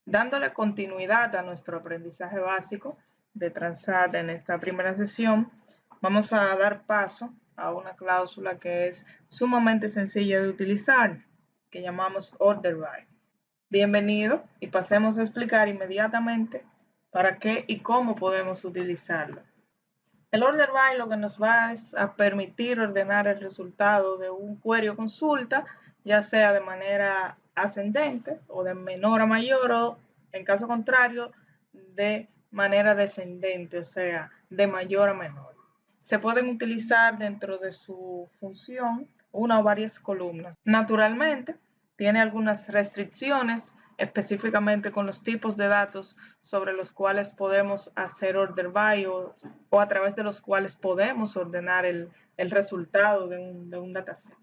Dándole continuidad a nuestro aprendizaje básico de Transat en esta primera sesión, vamos a dar paso a una cláusula que es sumamente sencilla de utilizar, que llamamos order by. Bienvenido y pasemos a explicar inmediatamente para qué y cómo podemos utilizarlo. El order by lo que nos va es a permitir ordenar el resultado de un query o consulta, ya sea de manera ascendente o de menor a mayor o, en caso contrario, de manera descendente, o sea, de mayor a menor. Se pueden utilizar dentro de su función una o varias columnas. Naturalmente, tiene algunas restricciones, específicamente con los tipos de datos sobre los cuales podemos hacer order by o a través de los cuales podemos ordenar el resultado de un dataset.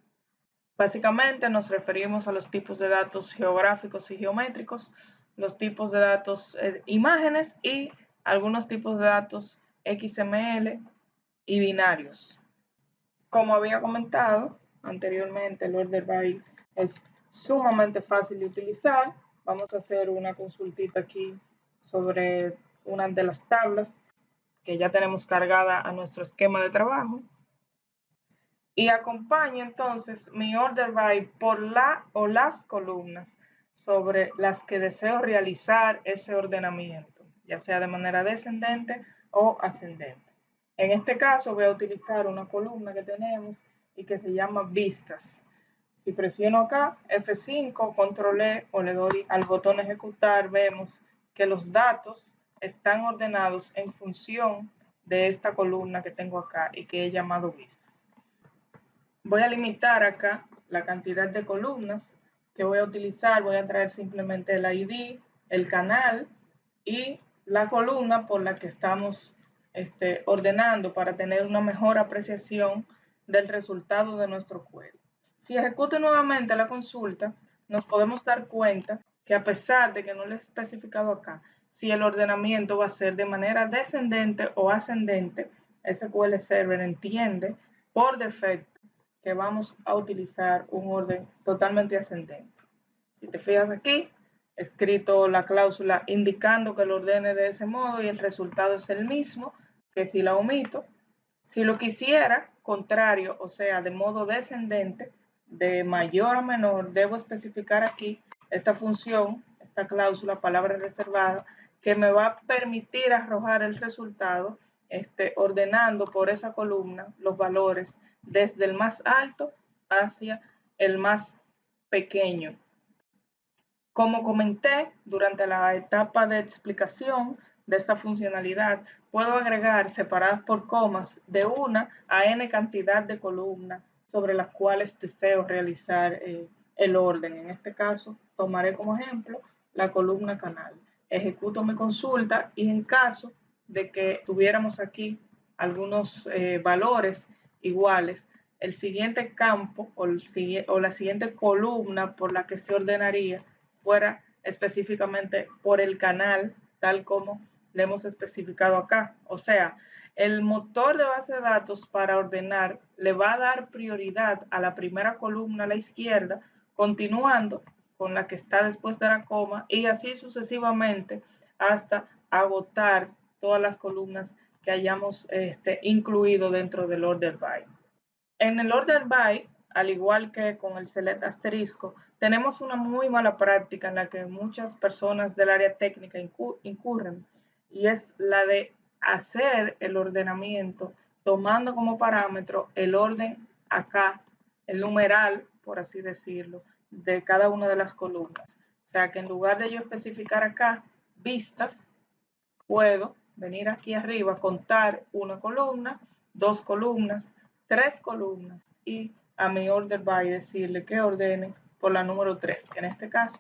Básicamente nos referimos a los tipos de datos geográficos y geométricos, los tipos de datos imágenes y algunos tipos de datos XML y binarios. Como había comentado anteriormente, el order by es sumamente fácil de utilizar. Vamos a hacer una consultita aquí sobre una de las tablas que ya tenemos cargada a nuestro esquema de trabajo. Y acompaño entonces mi order by por la o las columnas sobre las que deseo realizar ese ordenamiento, ya sea de manera descendente o ascendente. En este caso voy a utilizar una columna que tenemos y que se llama vistas. Si presiono acá F5, control E o le doy al botón ejecutar, vemos que los datos están ordenados en función de esta columna que tengo acá y que he llamado vistas. Voy a limitar acá la cantidad de columnas que voy a utilizar. Voy a traer simplemente el ID, el canal y la columna por la que estamos ordenando para tener una mejor apreciación del resultado de nuestro query. Si ejecuto nuevamente la consulta, nos podemos dar cuenta que a pesar de que no le he especificado acá si el ordenamiento va a ser de manera descendente o ascendente, SQL Server entiende por defecto que vamos a utilizar un orden totalmente ascendente. Si te fijas aquí, he escrito la cláusula indicando que lo ordene de ese modo y el resultado es el mismo que si la omito. Si lo quisiera contrario, o sea, de modo descendente, de mayor a menor, debo especificar aquí esta función, esta cláusula, palabra reservada, que me va a permitir arrojar el resultado ordenando por esa columna los valores desde el más alto hacia el más pequeño. Como comenté durante la etapa de explicación de esta funcionalidad, puedo agregar separadas por comas de una a n cantidad de columnas sobre las cuales deseo realizar el orden. En este caso, tomaré como ejemplo la columna canal. Ejecuto mi consulta y en caso de que tuviéramos aquí algunos valores iguales, el siguiente campo o la siguiente columna por la que se ordenaría fuera específicamente por el canal, tal como le hemos especificado acá. O sea, el motor de base de datos para ordenar le va a dar prioridad a la primera columna a la izquierda, continuando con la que está después de la coma y así sucesivamente hasta agotar todas las columnas que hayamos incluido dentro del order by. En el order by, al igual que con el select asterisco, tenemos una muy mala práctica en la que muchas personas del área técnica incurren, y es la de hacer el ordenamiento tomando como parámetro el orden acá, el numeral, por así decirlo, de cada una de las columnas. O sea que en lugar de yo especificar acá vistas, puedo venir aquí arriba, contar una columna, dos columnas, tres columnas y a mi order by decirle que ordene por la número 3, que en este caso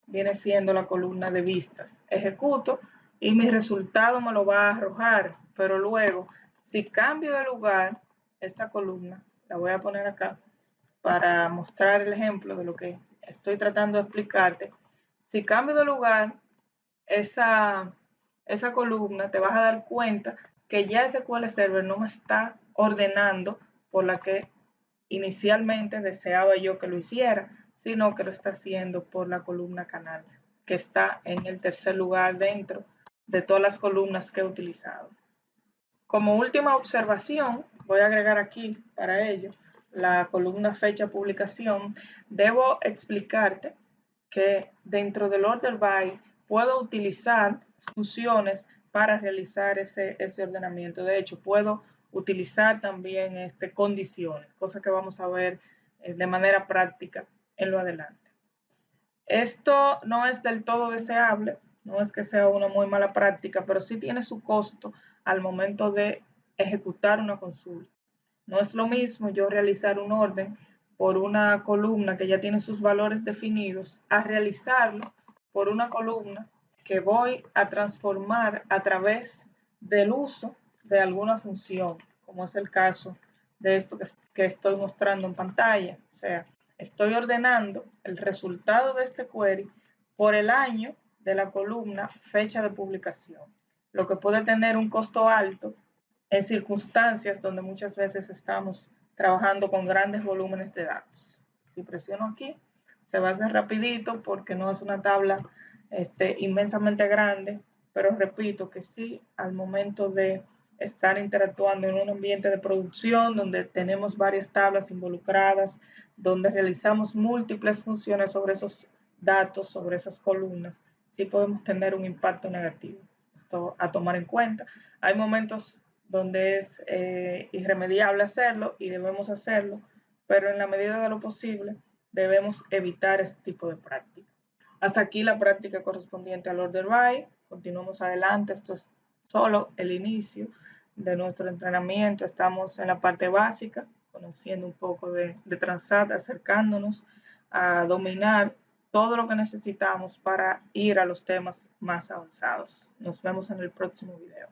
viene siendo la columna de vistas. Ejecuto y mi resultado me lo va a arrojar, pero luego si cambio de lugar esta columna, la voy a poner acá para mostrar el ejemplo de lo que estoy tratando de explicarte. Si cambio de lugar esa columna, te vas a dar cuenta que ya SQL Server no me está ordenando por la que inicialmente deseaba yo que lo hiciera, sino que lo está haciendo por la columna canal, que que está en el tercer lugar dentro de todas las columnas que he utilizado. Como última observación, voy a agregar aquí para ello la columna fecha publicación. Debo explicarte que dentro del order by puedo utilizar funciones para realizar ese ordenamiento. De hecho, puedo utilizar también condiciones, cosa que vamos a ver de manera práctica en lo adelante. Esto no es del todo deseable, no es que sea una muy mala práctica, pero sí tiene su costo al momento de ejecutar una consulta. No es lo mismo yo realizar un orden por una columna que ya tiene sus valores definidos a realizarlo por una columna que voy a transformar a través del uso de alguna función, como es el caso de esto que estoy mostrando en pantalla. O sea, estoy ordenando el resultado de este query por el año de la columna fecha de publicación, lo que puede tener un costo alto en circunstancias donde muchas veces estamos trabajando con grandes volúmenes de datos. Si presiono aquí, se va a hacer rapidito porque no es una tabla inmensamente grande, pero repito que sí, al momento de estar interactuando en un ambiente de producción donde tenemos varias tablas involucradas, donde realizamos múltiples funciones sobre esos datos, sobre esas columnas, sí podemos tener un impacto negativo. Esto a tomar en cuenta. Hay momentos donde es irremediable hacerlo y debemos hacerlo, pero en la medida de lo posible debemos evitar este tipo de práctica. Hasta aquí la práctica correspondiente al order by. Continuamos adelante. Esto es solo el inicio de nuestro entrenamiento. Estamos en la parte básica, conociendo un poco de Transat, acercándonos a dominar todo lo que necesitamos para ir a los temas más avanzados. Nos vemos en el próximo video.